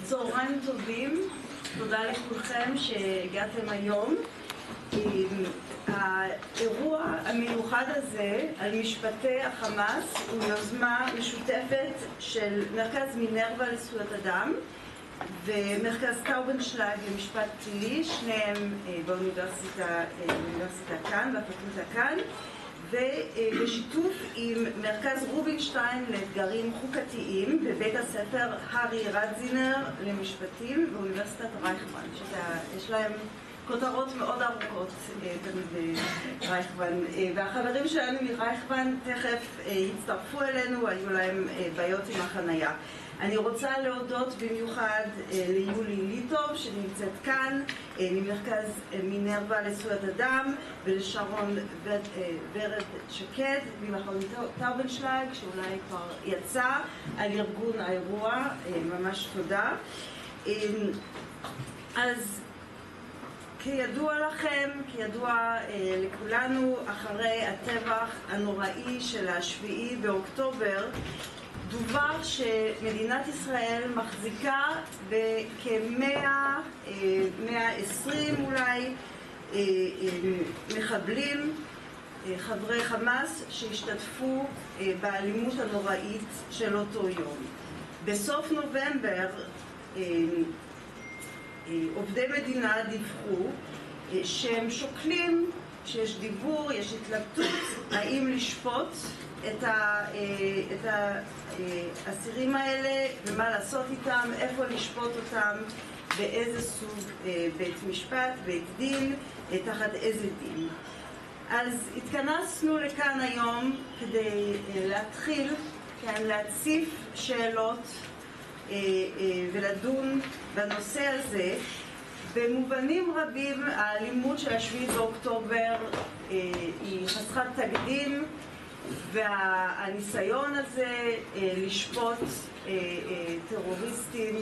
צהריים טובים, תודה לכולכם שהגעתם היום. האירוע המיוחד הזה על משפטי החמאס הוא יוזמה משותפת של מרכז מינרווה לזכויות אדם ומרכז טאובנשלג למשפט פלילי, שניהם באוניברסיטה כאן, בפקולטה כאן, ובשיתוף עם מרכז רובינשטיין לאתגרים חוקתיים בבית הספר הארי רדזינר למשפטים באוניברסיטת רייכמן, שיש להם כותרות מאוד ארוכות תמיד רייכמן, והחברים שלנו מרייכמן תכף יצטרפו אלינו, היו להם בעיות עם החנייה. אני רוצה להודות במיוחד ליולי ליטוב שנמצאת כאן ממרכז מינרווה לזכויות אדם, ולשרון ורד שקד ממכון טאובנשלג שאולי כבר יצא, על ארגון האירוע, ממש תודה. אז כידוע לכם, כידוע לכולנו, אחרי הטבח הנוראי של השביעי באוקטובר דובר שמדינת ישראל מחזיקה בכ-120 אולי מחבלים, חברי חמאס שהשתתפו באלימות הנוראית של אותו יום. בסוף נובמבר עובדי מדינה דיווחו שהם שוקלים, שיש דיבור, יש התלבטות, האם לשפוט את האסירים האלה ומה לעשות איתם, איפה לשפוט אותם, באיזה סוג בית משפט, בית דין, תחת איזה דין. אז התכנסנו לכאן היום כדי להתחיל, להציף שאלות ולדון בנושא הזה. במובנים רבים האלימות של השביעי באוקטובר היא חסרת תקדים, והניסיון הזה לשפוט טרוריסטים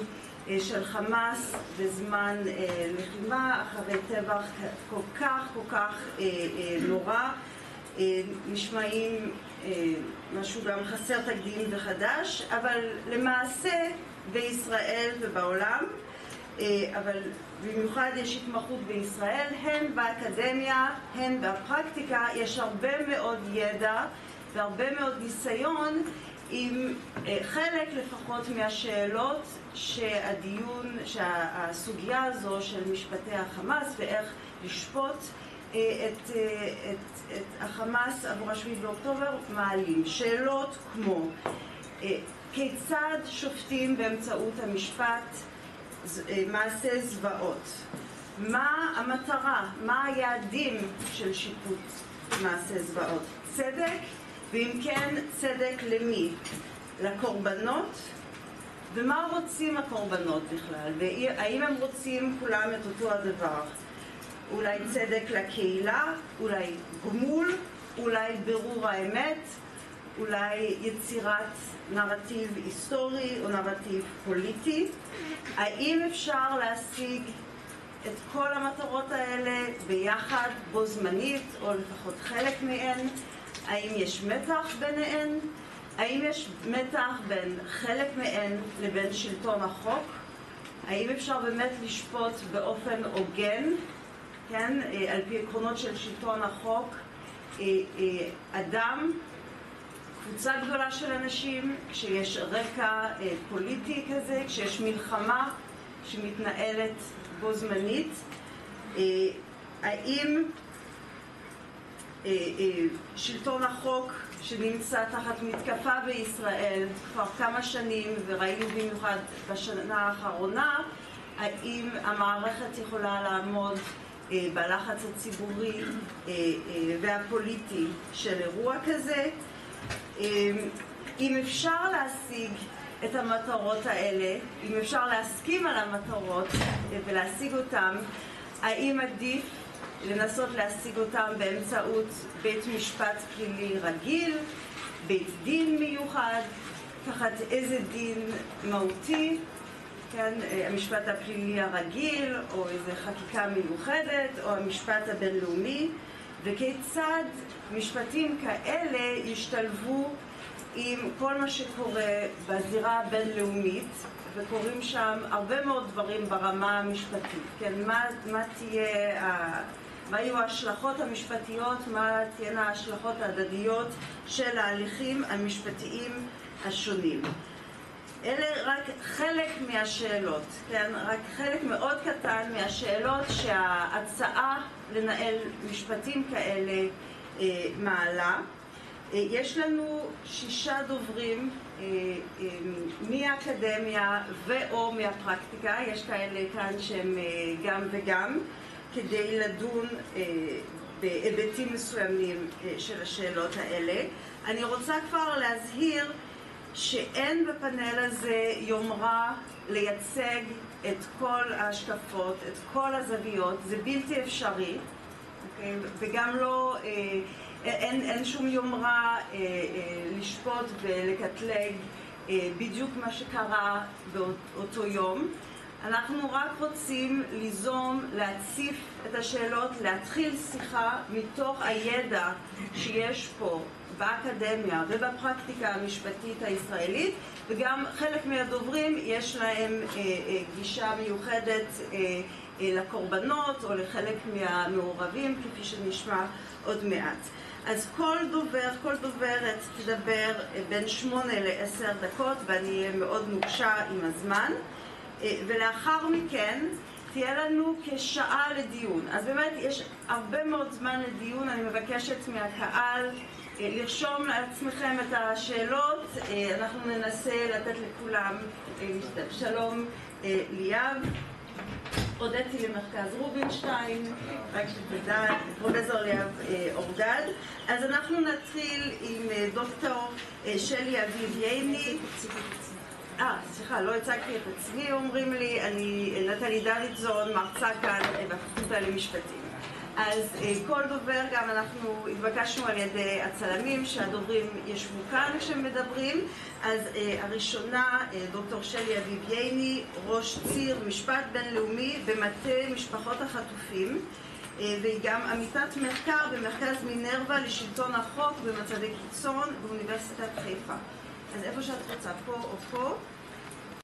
של חמאס בזמן לחימה אחרי טבח כל כך נורא נשמעים משהו גם חסר תקדים וחדש, אבל למעשה בישראל ובעולם, אבל במיוחד יש התמחות בישראל, הן באקדמיה, הן בפרקטיקה, יש הרבה מאוד ידע והרבה מאוד ניסיון עם חלק לפחות מהשאלות שהסוגיה הזו של משפטי החמאס ואיך לשפוט את החמאס עבור השביעי באוקטובר מעלים. שאלות כמו כיצד שופטים באמצעות המשפט מעשה זוועות? מה המטרה? מה היעדים של שיפוט מעשה זוועות? צדק? ואם כן, צדק למי? לקורבנות? ומה רוצים הקורבנות בכלל? והאם הם רוצים כולם את אותו הדבר? אולי צדק לקהילה? אולי גמול? אולי ברור האמת? אולי יצירת נרטיב היסטורי או נרטיב פוליטי? האם אפשר להשיג את כל המטרות האלה ביחד, בו זמנית, או לפחות חלק מהן? האם יש מתח ביניהן? האם יש מתח בין חלק מהן לבין שלטון החוק? האם אפשר באמת לשפוט באופן הוגן, כן, על פי עקרונות של שלטון החוק, אדם, קבוצה גדולה של אנשים, כשיש רקע פוליטי כזה, כשיש מלחמה שמתנהלת בו זמנית? האם שלטון החוק שנמצא תחת מתקפה בישראל כבר כמה שנים, וראינו במיוחד בשנה האחרונה, האם המערכת יכולה לעמוד בלחץ הציבורי והפוליטי של אירוע כזה? אם אפשר להשיג את המטרות האלה, אם אפשר להסכים על המטרות ולהשיג אותם, האם עדיף לנסות להשיג אותם באמצעות בית משפט פלילי רגיל, בית דין מיוחד, תחת איזה דין מהותי, כן, המשפט הפלילי הרגיל או איזו חקיקה מיוחדת או המשפט הבינלאומי, וכיצד משפטים כאלה ישתלבו עם כל מה שקורה בזירה הבינלאומית, וקורים שם הרבה מאוד דברים ברמה המשפטית, כן? מה יהיו ההשלכות המשפטיות, מה תהיינה ההשלכות ההדדיות של ההליכים המשפטיים השונים. אלה רק חלק מהשאלות, כן? רק חלק מאוד קטן מהשאלות שההצעה לנהל משפטים כאלה מעלה. יש לנו 6 דוברים מהאקדמיה ואו מהפרקטיקה, יש כאלה כאן שהם גם וגם, כדי לדון בהיבטים מסוימים של השאלות האלה. אני רוצה כבר להזהיר שאין בפאנל הזה יומרה לייצג את כל ההשקפות, את כל הזוויות, זה בלתי אפשרי, אוקיי? וגם לא, אין שום יומרה לשפוט ולקטלג בדיוק מה שקרה באותו יום. אנחנו רק רוצים ליזום, להציף את השאלות, להתחיל שיחה מתוך הידע שיש פה באקדמיה ובפרקטיקה המשפטית הישראלית, וגם חלק מהדוברים יש להם גישה מיוחדת לקורבנות או לחלק מהמעורבים, כפי שנשמע עוד מעט. אז כל דובר, כל דוברת תדבר בין 8 ל-10 דקות, ואני אהיה מאוד נוקשה עם הזמן. ולאחר מכן תהיה לנו כשעה לדיון. אז באמת יש הרבה מאוד זמן לדיון. אני מבקשת מהקהל לרשום לעצמכם את השאלות. אנחנו ננסה לתת לכולם שלום ליאב. הודיתי למרכז רובינשטיין, רק שתדע, פרופסור ליאב אורגד. אז אנחנו נתחיל עם דוקטור שלי אביב ייני. סליחה, לא הצגתי את עצמי, אומרים לי, אני נטלי דוידזון, מרצה כאן בפקולטה למשפטים. אז כל דובר, גם אנחנו התבקשנו על ידי הצלמים שהדוברים ישבו כאן כשהם מדברים. אז הראשונה, דוקטור שלי אביב ייני, ראש ציר משפט בינלאומי במטה משפחות החטופים, והיא גם עמיתת מחקר במרכז מינרווה לשלטון החוק במצבי קיצון באוניברסיטת חיפה. אז איפה שאת רוצה, פה או פה?